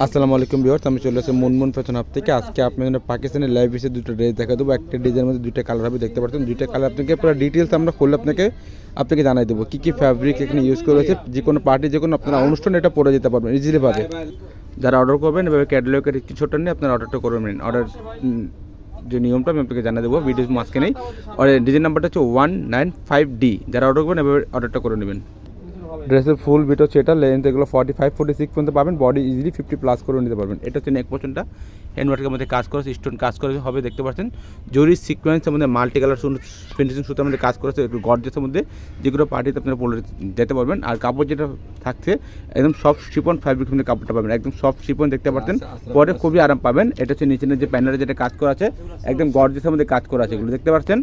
আসসালামু আলাইকুম ভিউয়ার্স, আমি চলে আসছি মুনমুন ফ্যাশন হাব থেকে। আজকে আপনাদের পাকিস্তানের লাইভ পিসে দুটো ড্রেস দেখা দেবো। একটা ডিজাইনের মধ্যে দুইটা কালার হবে, দেখতে পাচ্ছেন। দুইটা কালার আপনাকে পুরো ডিটেলস আমরা খুলে আপনাকে জানাই দেবো কী কী ফ্যাব্রিক এখানে ইউজ করা হয়েছে। যে কোনো পার্টি, যে কোনো আপনারা অনুষ্ঠান এটা পরে যেতে পারবেন ইজিলি ভাবে। যারা অর্ডার করবেন এভাবে ক্যাটালগের কিছুটা নিয়ে আপনারা অর্ডারটা করে নেন। অর্ডার যে নিয়মটা আমি আপনাকে জানিয়ে দেবো ভিডিওর মাঝখানেই। আর ডিজাইন নাম্বারটা হচ্ছে 195D। যারা অর্ডার করবেন এভাবে অর্ডারটা করে নেবেন। ড্রেসের ফুল বিট হচ্ছে এটা, লেন্থ এগুলো 45-46 পর্যন্ত পাবেন। বডি ইজিলি 50+ করে নিতে পারবেন। এটা হচ্ছে নেক পোর্শনটা হ্যান্ডওয়ার্কের মধ্যে কাজ করেছে, স্টোন কাজ করে হবে, দেখতে পাচ্ছেন। জরি সিকোয়েন্সের মধ্যে মাল্টি কালার ফিনিশিং সুতার মধ্যে কাজ করেছে, একটু গর্জিয়াসের মধ্যে, যেগুলো পার্টিতে আপনারা পরে যেতে পারবেন। আর কাপড় যেটা থাকছে একদম সফট শিপন ফ্যাব্রিক মধ্যে কাপড়টা পাবেন, একদম সফট শিপন, দেখতে পাচ্ছেন। পরে খুবই আরাম পাবেন। এটা হচ্ছে নিচের যে প্যানেলে যেটা কাজ করা আছে, একদম গর্জিয়াসের মধ্যে কাজ করা আছে, এগুলো দেখতে পাচ্ছেন।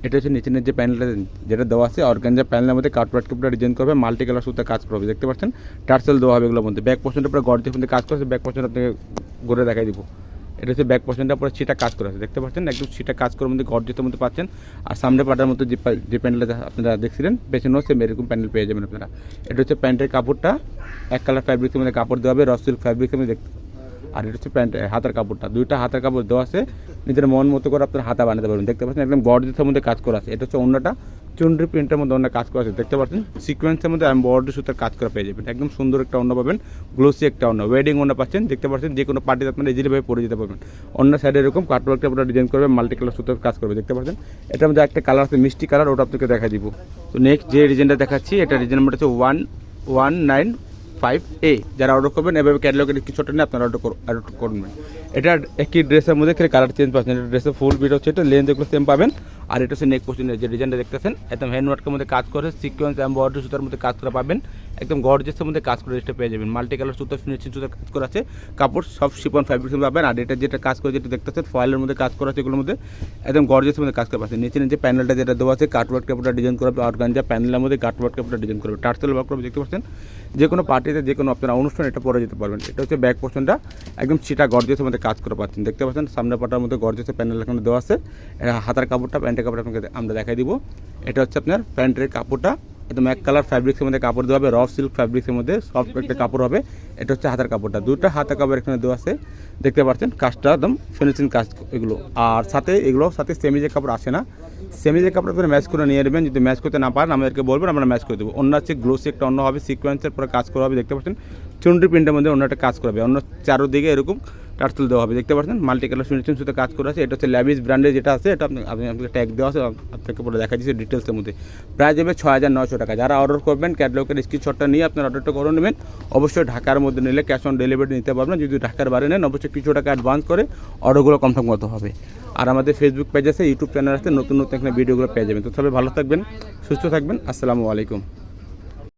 এটা হচ্ছে নিচের যে প্যানেলটা যেটা দেওয়া আছে, অর্গানজা প্যানেলের মধ্যে কাটওয়ার্ক কাপড়টা ডিজাইন করবে, মাল্টি কালার সুতা কাজ করবে, দেখতে পাচ্ছেন। টার্সেল দেওয়া হবে এগুলোর মধ্যে। ব্যাক পোর্শনটা পুরো গর্জিয়াস মধ্যে কাজ করেছে, ব্যাক পোর্শন আপনাকে ঘুরে দেখাই দিব। এটা হচ্ছে ব্যাক পোর্শনটা পুরো ছিটা কাজ করা আছে, দেখতে পাচ্ছেন। একদম ছিটা কাজ করার মধ্যে গর্জিয়াসের মধ্যে পাচ্ছেন। আর সামনে পাটার মধ্যে যে প্যানেলটা আপনারা দেখছিলেন, পেছনেও সেম এরকম প্যানেল পেয়ে যাবেন আপনারা। এটা হচ্ছে প্যান্টের কাপড়টা, এক কালার ফ্যাব্রিকের মধ্যে কাপড় দেওয়া হবে, রস সিল্ক ফ্যাব্রিকের মধ্যে। আর এটা হচ্ছে প্যান্ট হাতার কাপড়টা, দুইটা হাতার কাপড় দেওয়া আছে, নিজের মন মতো করে আপনার হাতা বানাতে পারবেন, দেখতে পাচ্ছেন। একদম গর্জিয়াসের মধ্যে কাজ করা আছে। এটা হচ্ছে অন্যটা চুনরি প্রিন্টের মধ্যে অন্য কাজ করা আছে, দেখতে পাচ্ছেন। সিকোয়েন্সের মধ্যে বর্ডার সুতার কাজ করা পেয়ে যাবেন। একদম সুন্দর একটা অন্য পাবেন, গ্লোসি একটা অন্য, ওয়েডিং অন্য পাচ্ছেন, দেখতে পাচ্ছেন। যে কোনো পার্টিতে আপনারা ইজিলিভাবে পরে যেতে পারবেন। অন্য সাইডে এরকম কাটওয়ার্কটা আপনারা ডিজাইন করবে, মাল্টি কালার সুতার কাজ করবে, দেখতে পাচ্ছেন। এটার মধ্যে একটা কালার আছে মিষ্টি কালার, ওটা আপনাকে দেখা দিব। তো নেক্সট যে ডিজাইনটা দেখাচ্ছি, এটা ডিজাইন নাম্বার হচ্ছে 195A। যারা অর্ডার করবেন এভাবে ক্যাটালগের কিছুটা নিয়ে আপনারা অর্ডার করবেন। এটা একই ড্রেসের মধ্যে কালার চেঞ্জ পাচ্ছেন। এটা ড্রেসের ফুল বিট হচ্ছে, এটা লেন্থ এগুলো সেম পাবেন। আর এটা হচ্ছে নেক পোর্শনের যে ডিজাইনটা দেখতেছেন, একদম হ্যান্ডওয়ার্কের মধ্যে কাজ করে, সিকোয়েন্স এমব্রয়ডারি সুতার মধ্যে কাজ করা পাবেন, একদম গর্জিয়াসের মধ্যে কাজ করে এটা পেয়ে যাবেন। মাল্টি কালার সুতার ফিনিশিং সুতার কাজ করা আছে, কাপড় সব শিপন ফ্যাব্রিক পাবেন। আর এটা যেটা কাজ করে যেটা দেখতেছেন ফয়েলের মধ্যে কাজ করা আছে, এগুলোর মধ্যে একদম গর্জিয়াসের মধ্যে কাজ করা পাচ্ছেন। নিচে যে প্যানেলটা যেটা দেওয়া আছে, কাটওয়ার্ক কাপড়টা ডিজাইন করবে, অর্গানজা প্যানেলের মধ্যে কাটওয়ার্ক কাপড়টা ডিজাইন করবে, টার্সেল ওয়ার্ক করবে, দেখতে পাচ্ছেন। যে কোনো পার্টিতে, যে কোনো আপনারা অনুষ্ঠান এটা পরে যেতে পারবেন। এটা হচ্ছে ব্যাক পোর্শনটা, একদম চিটা গর্জিয়াসের মধ্যে কাজ করে পাচ্ছেন, দেখতে পাচ্ছেন। সামনে পাটার মধ্যে গর্জিয়াসের প্যানেল এখানে দেওয়া আছে। এটা হাতার কাপড়টা, প্যান্টের কাপড়টা আপনাকে আমরা দেখাই দিব। এটা হচ্ছে আপনার প্যান্টের কাপড়টা, একদম এক কালার ফ্যাব্রিক্সের মধ্যে কাপড় দেওয়া হবে, র সিল্ক ফ্যাব্রিক্সের মধ্যে সফট একটা কাপড় হবে। এটা হচ্ছে হাতার কাপড়টা, দুটো হাতার কাপড় এখানে দেওয়া আছে, দেখতে পাচ্ছেন। কাজটা একদম ফিনিশিং কাজ এগুলো। আর সাথে এগুলো সাথে সেমিজের কাপড় আসে না, সেমিজের কাপড় আপনারা ম্যাচ করে নিয়ে নেবেন। যদি ম্যাচ করতে না পারেন আমাদেরকে বলবেন, আমরা ম্যাচ করে দেবো। অন্য হচ্ছে গ্লোসি একটা অন্য হবে, সিকোয়েন্সের পরে কাজ করা হবে, দেখতে পাচ্ছেন। চুনরি প্রিন্টের মধ্যে অন্য একটা কাজ করা হবে, অন্য চারোদিকে এরকম টার্সেল দেওয়া হবে, দেখতে পাচ্ছেন। মাল্টি কালার ফিনিশিং সুতো কাজ করা আছে। এটা হচ্ছে ল্যাভিস ব্র্যান্ডের যেটা আছে, এটা আপনাকে ট্যাগ দেওয়া আছে, আপনাকে পরে দেখা দিচ্ছে ডিটেলসের মধ্যে। প্রায় যাবে 6900 টাকা। যারা অর্ডার করবেন ক্যাটালগের স্ক্রিনশটটা নিয়ে আপনার অর্ডারটা করে নেবেন। অবশ্যই ঢাকার মধ্যে নিলে ক্যাশ অন ডেলিভারি নিতে পারবেন। যদি ঢাকার বাইরে নেন অবশ্যই কিছু টাকা অ্যাডভান্স করে অর্ডারগুলো কনফার্ম করতে হবে। আর আমাদের ফেসবুক পেজ আছে, ইউটিউব চ্যানেল আছে, নতুন নতুন এখানে ভিডিওগুলো পেয়ে যাবেন। তো সবাই ভালো থাকবেন, সুস্থ থাকবেন। আসসালামু আলাইকুম।